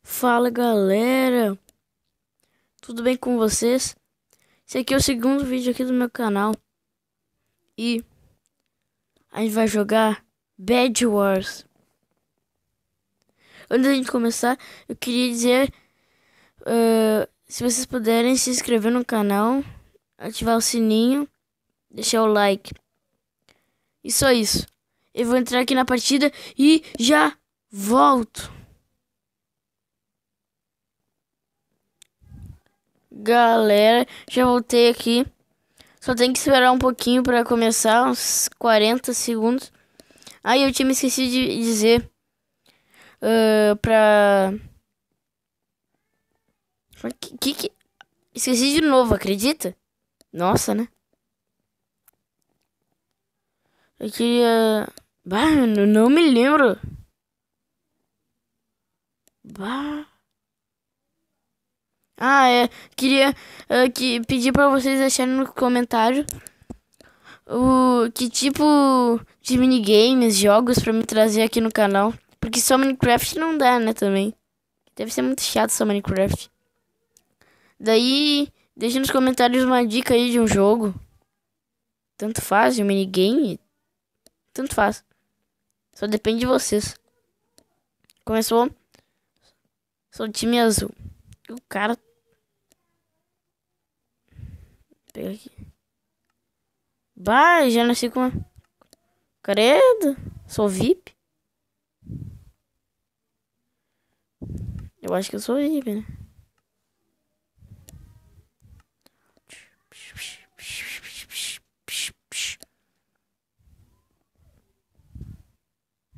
Fala galera, tudo bem com vocês? Esse aqui é o segundo vídeo aqui do meu canal e a gente vai jogar Bed Wars. Antes da gente começar, eu queria dizer, se vocês puderem se inscrever no canal, ativar o sininho, deixar o like. E só isso. Eu vou entrar aqui na partida e já volto. Galera, já voltei aqui. Só tem que esperar um pouquinho para começar, uns 40 segundos. Aí eu tinha me esquecido de dizer pra... Esqueci de novo, acredita? Nossa, né? Eu queria... Bah, eu não me lembro. Bah... Ah, é. Queria pedir pra vocês deixarem no comentário que tipo de minigames, jogos pra me trazer aqui no canal. Porque só Minecraft não dá, né, também. Deve ser muito chato só Minecraft. Daí, deixa nos comentários uma dica aí de um jogo. Tanto faz, de um minigame. Tanto faz. Só depende de vocês. Começou. Sou o time azul. O cara... Pega aqui. Bah, já nasci com... Credo. Sou VIP? Eu acho que eu sou VIP, né?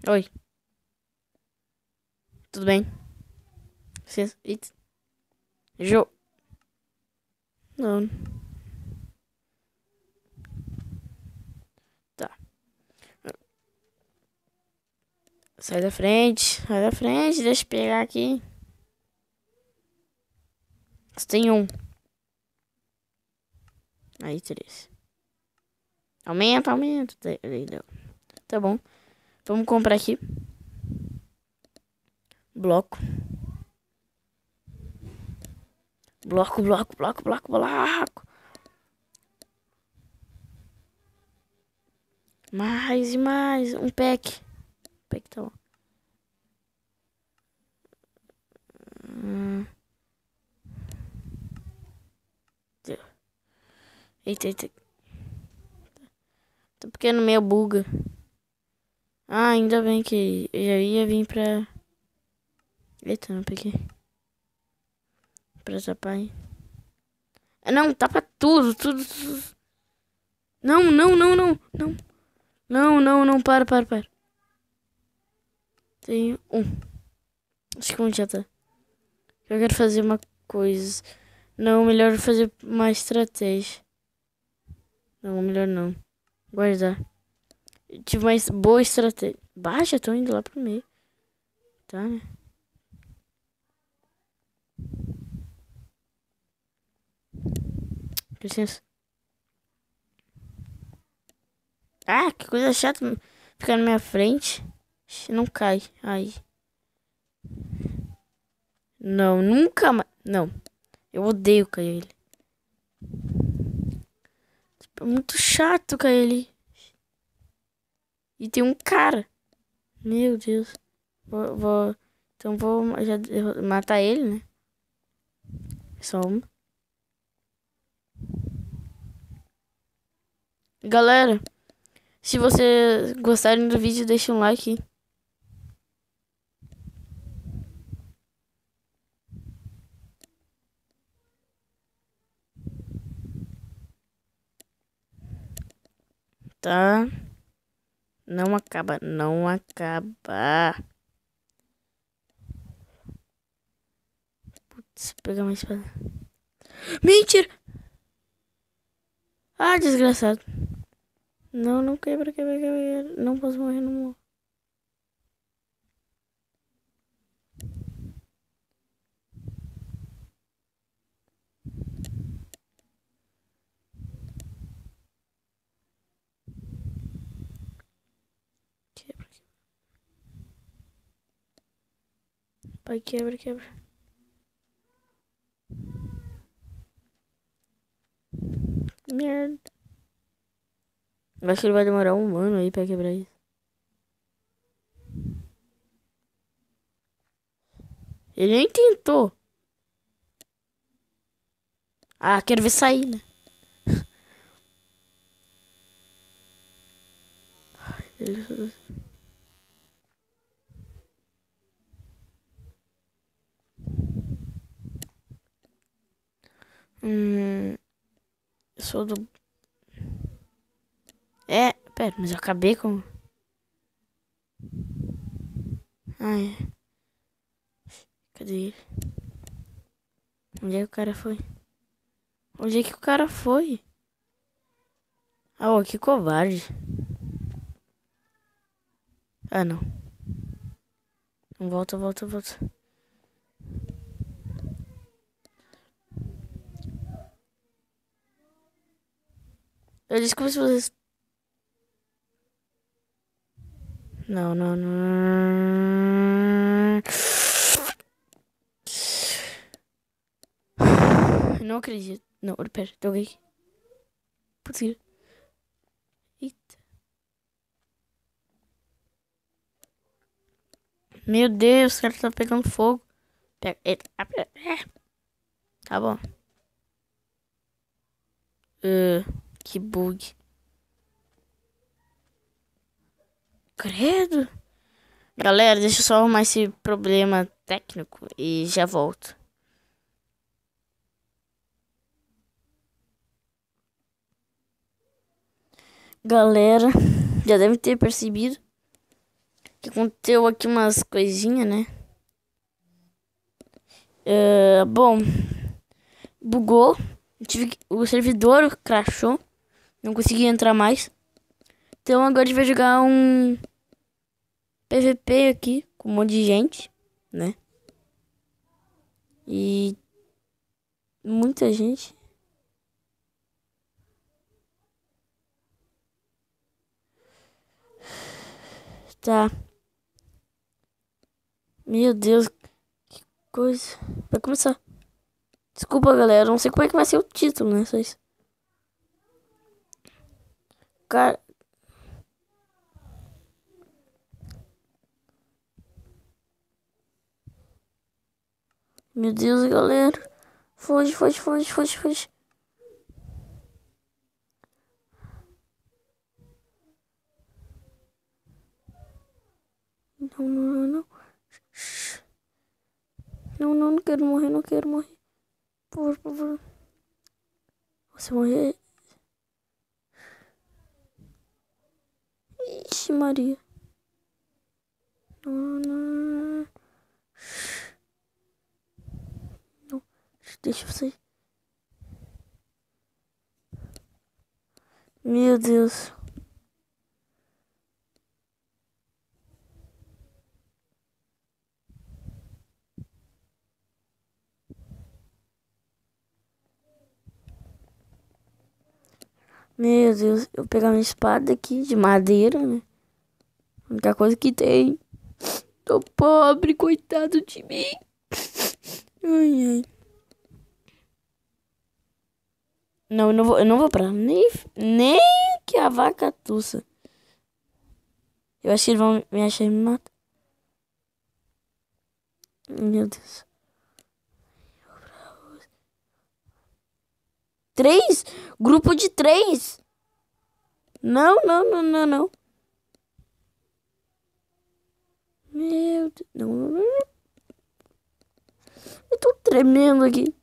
Oi. Tudo bem? Vocês... Eita. Jo... Não. Tá. Sai da frente. Sai da frente. Deixa eu pegar aqui. Só tem um. Aí, 3. Aumenta, aumenta. Tá bom. Vamos comprar aqui. Bloco. Bloco, bloco, bloco, bloco, bloco. Mais e mais. Um pack. Pack tá bom. Eita, eita. Tá pequeno meio buga. Ah, ainda bem que eu já ia vir pra... Eita, não peguei. Pra tapar aí. Ah, não, tapa tudo, tudo, tudo. Não, não, não, não, não. Não, não, não, para. Tem um. Acho que um já tá. Eu quero fazer uma coisa. Não, melhor fazer uma estratégia. Não, melhor não. Guardar. Eu tive uma boa estratégia. Baixa, tô indo lá pro meio. Tá, né? Com licença. Ah, que coisa chata. Ficar na minha frente. Não cai. Aí. Não, nunca mais. Não. Eu odeio cair ele. É muito chato cair ele. E tem um cara. Meu Deus. Então vou já matar ele, né? Só uma. Galera, se vocês gostarem do vídeo, deixa um like. Tá? Não acaba, não acaba. Putz, pegar uma espada. Mentira! Ah, desgraçado. Não, não quebra. Não posso morrer, não morro. Quebra. Pai, quebra, quebra. Merda. Eu acho que ele vai demorar um ano aí pra quebrar isso. Ele nem tentou. Ah, quero ver sair, né? Eu sou do... É, pera, mas eu acabei com... Ai, cadê ele? Onde é que o cara foi? Onde é que o cara foi? Ah, ô, que covarde. Ah, não. Volta, volta, volta. Eu disse que vocês... Não, não, não. Não acredito. Não, pera, joguei. Putz. Eita. Meu Deus, o cara tá pegando fogo. Pega. Eita. Tá bom. Que bug. Credo. Galera, deixa eu só arrumar esse problema técnico e já volto. Galera, já deve ter percebido que aconteceu aqui umas coisinhas, né? Bom, bugou. O servidor crashou. Não consegui entrar mais. Então agora a gente vai jogar um PVP aqui com um monte de gente, né? E muita gente. Tá. Meu Deus, que coisa. Vai começar. Desculpa, galera. Não sei como é que vai ser o título, né? Só isso. Cara. Meu Deus, galera. Foge, foge, foge, foge, foge. Não, não, não, não. Não, não, não quero morrer, não quero morrer. Por favor. Você morrer. Ixi, Maria. Não, não, não. Deixa eu sair. Meu Deus. Meu Deus. Eu vou pegar minha espada aqui de madeira, né? A única coisa que tem. Tô pobre, coitado de mim. Ai, ai. Não, eu não vou pra lá. Nem que a vaca tussa. Eu acho que eles vão me achar e me matar. Meu Deus. 3? Grupo de 3? Não, não, não, não, não. Meu Deus. Não, não, não, não. Eu tô tremendo aqui.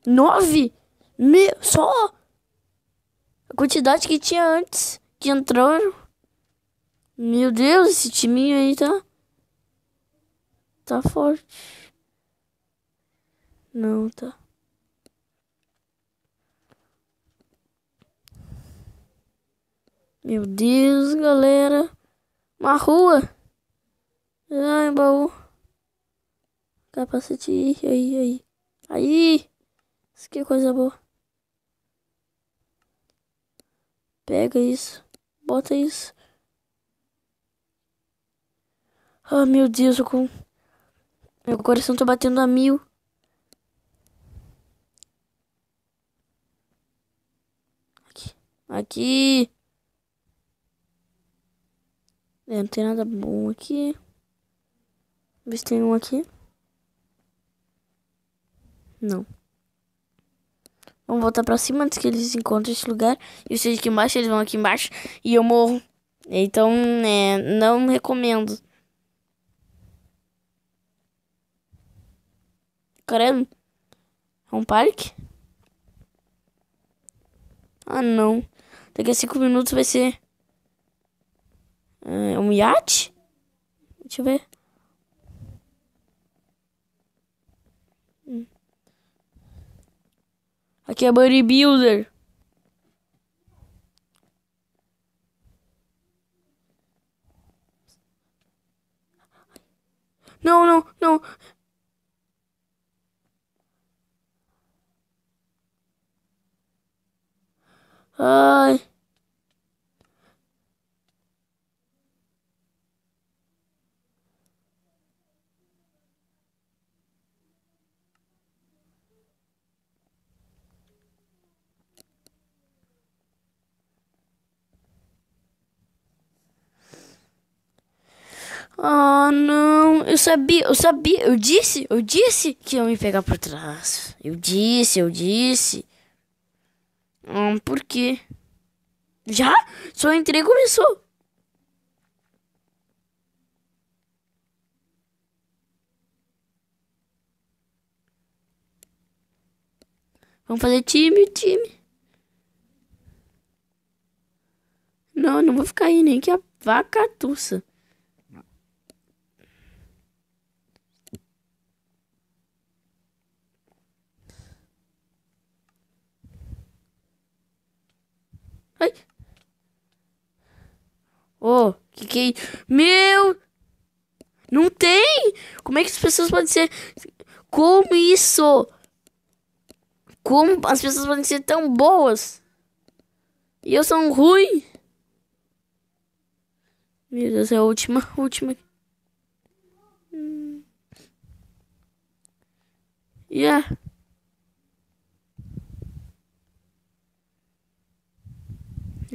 9? Só a quantidade que tinha antes que entraram. Meu Deus, esse timinho aí tá forte. Não, tá. Meu Deus, galera. Uma rua. Ai, baú. Capacete. Aí. Aí. Isso que é coisa boa. Pega isso. Bota isso. Ah, meu Deus, Meu coração tá batendo a 1000. Aqui. Não tem nada bom aqui. Ver se tem um aqui. Não. Vamos voltar pra cima antes que eles encontrem esse lugar. Eu sei aqui embaixo, eles vão aqui embaixo e eu morro. Então, não recomendo. Caramba. É um parque? Ah, não. Daqui a 5 minutos vai ser... um iate? Deixa eu ver. Aqui é bodybuilder. Não, não, não. Ai. Ah, não. Eu sabia. Eu disse que ia me pegar por trás. Eu disse. Por quê? Já? Só entrei e começou. Vamos fazer time. Não, não vou ficar aí nem que a vaca tussa. Ai. Ô, que é isso? Meu! Não tem! Como é que as pessoas podem ser... Como isso? Como as pessoas podem ser tão boas? E eu sou um ruim? Meu Deus, é a última. Yeah.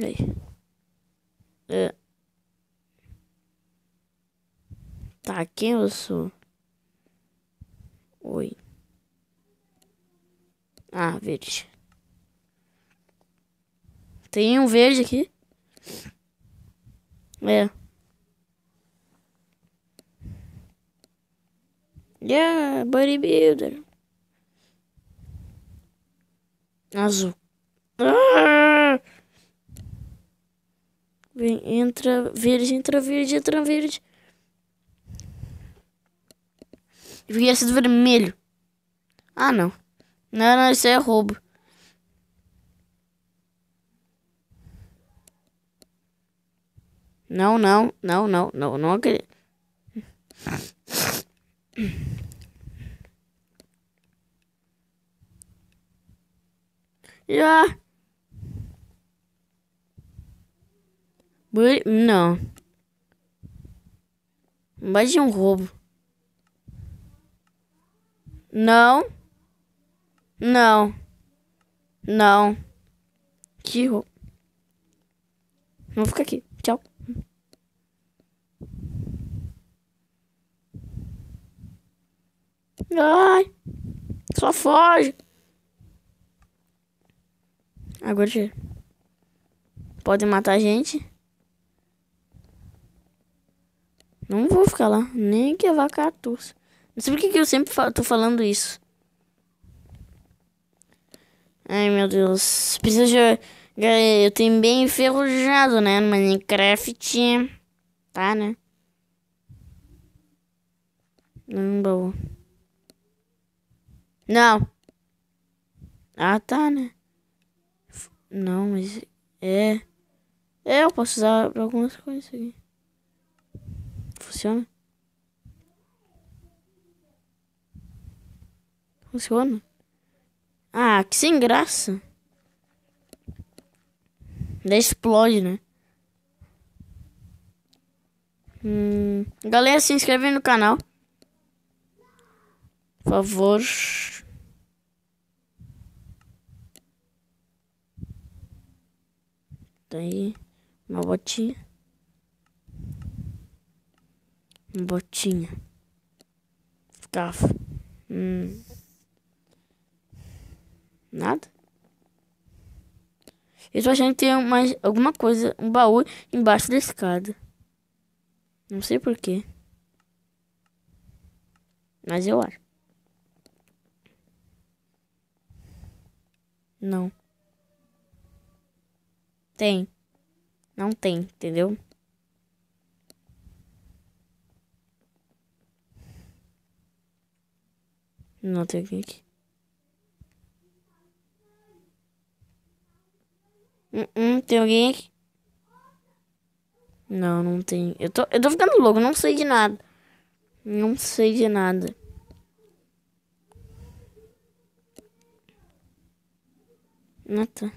Aí. É. Tá, quem eu sou? Oi. Ah, verde. Tem um verde aqui? É. Yeah, bodybuilder. Azul. Ah! Vem, entra verde. Devia ser vermelho. Ah, não. Não, isso aí é roubo. Não acredito. Já. Não. Mais de um roubo. Não. Não. Não. Que roubo. Vou ficar aqui. Tchau. Ai. Só foge. Agora já. Podem matar a gente. Não vou ficar lá. Nem que a vaca tussa. Não sei por que eu sempre tô falando isso. Ai, meu Deus. Preciso de... Eu tenho bem enferrujado, né? No Minecraft. Tá, né? Não. Não. Ah, tá, né? Não, mas... É... eu posso usar pra algumas coisas aqui. Funciona? Funciona? Ah, que sem graça. Daí explode, né? Galera, se inscreve no canal. Por favor. Daí, uma botinha. Uma botinha. Ficava. Nada. Eu tô achando que tem mais alguma coisa, um baú embaixo da escada. Não sei por quê. Mas eu acho. Não. Tem. Não tem, entendeu? Não tem aqui. Tem alguém aqui? Não, não tem. Eu tô ficando louco, não sei de nada. Não sei de nada. Não tá.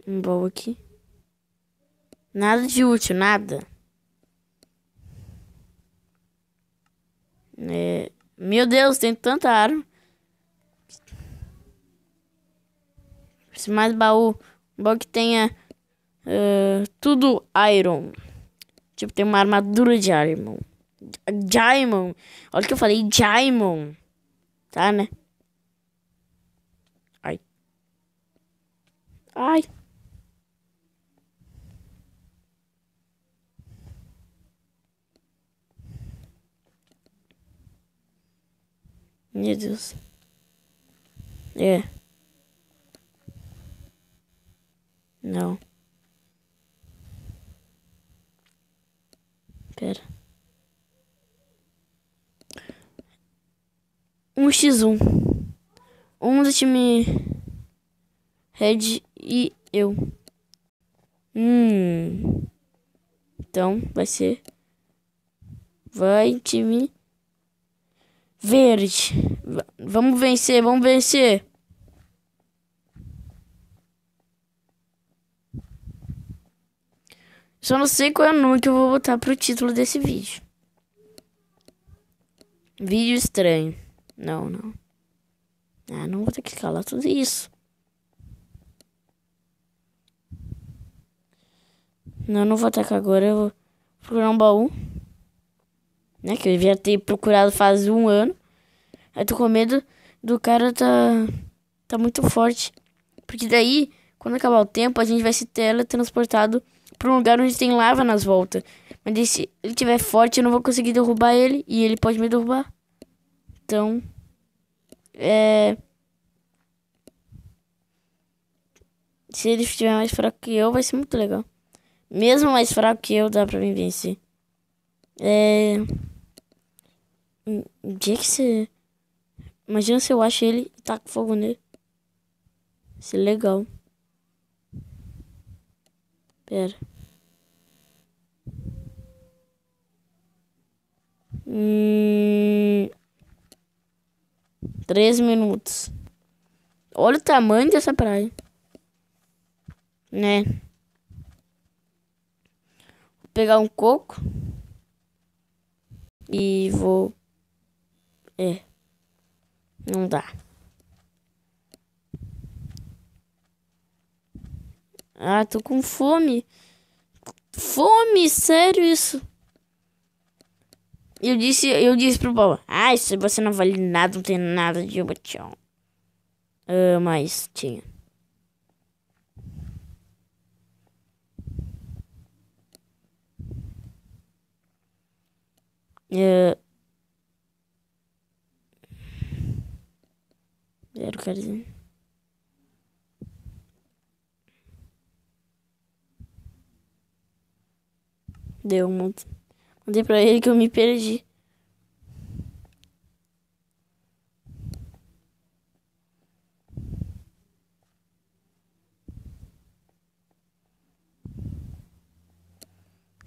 Um baú aqui. Nada de útil, nada. Meu Deus, tem tanta arma. Preciso mais baú. Um baú que tenha tudo iron. Tipo, tem uma armadura de iron. Diamond. Olha o que eu falei, Diamond. Tá, né? Ai. Ai. Meu Deus. É. Não. Pera. 1x1. Um do time Red e eu. Então, vai ser... Vai, time verde. Vamos vencer, vamos vencer. Só não sei qual é o nome que eu vou botar pro título desse vídeo. Vídeo estranho. Não, não. Ah, não vou ter que escalar tudo isso. Não, não vou atacar agora. Eu vou procurar um baú. Né, que eu devia ter procurado faz 1 ano. Aí tô com medo do cara tá muito forte. Porque daí, quando acabar o tempo, a gente vai ser teletransportado pra um lugar onde tem lava nas voltas. Mas se ele tiver forte, eu não vou conseguir derrubar ele. E ele pode me derrubar. Então, se ele estiver mais fraco que eu, vai ser muito legal. Mesmo mais fraco que eu, dá pra me vencer. Um dia que você... Imagina se eu acho ele e taco fogo nele. Isso é legal. Pera. 3 minutos. Olha o tamanho dessa praia. Né? Vou pegar um coco. E vou... Não dá. Ah, tô com fome. Fome, sério isso? Eu disse pro Boba. Ah, isso você não vale nada, não tem nada de botão. Mas tinha. Zero, cara. Deu um monte. Mandei pra ele que eu me perdi.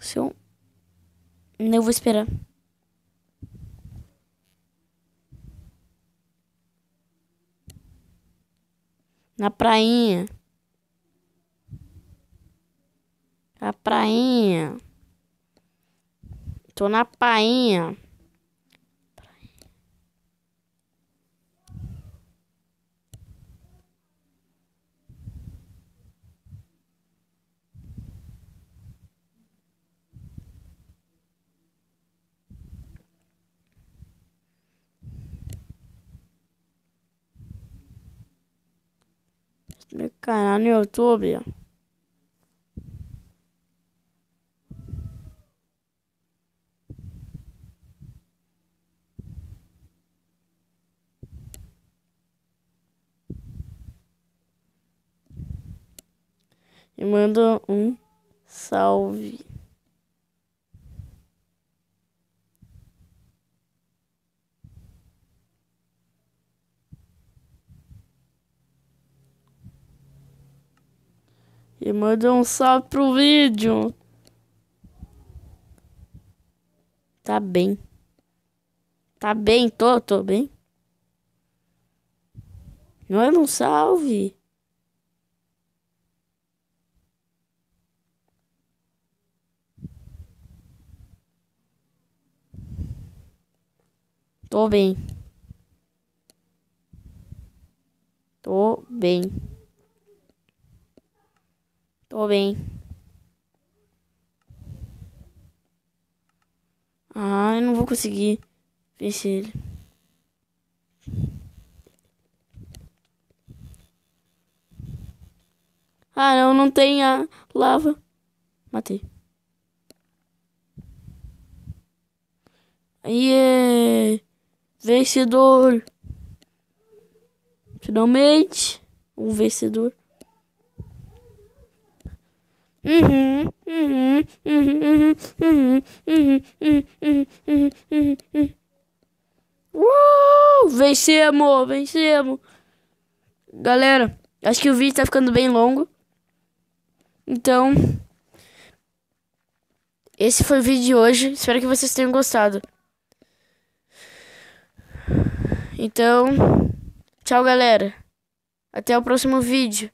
Se eu... Eu vou esperar. Na prainha. A prainha. Tô na painha. Meu canal no YouTube. E manda um salve. E manda um salve pro vídeo. Tá bem. Tá bem, tô bem. Manda um salve. Tô bem. Tô bem. Tô bem. Ah, eu não vou conseguir vencer ele. Ah, não tem a lava. Matei. Aí é vencedor. Finalmente, um vencedor. Vencemos, vencemos. Galera, acho que o vídeo tá ficando bem longo. Então, esse foi o vídeo de hoje. Espero que vocês tenham gostado. Então, tchau, galera. Até o próximo vídeo.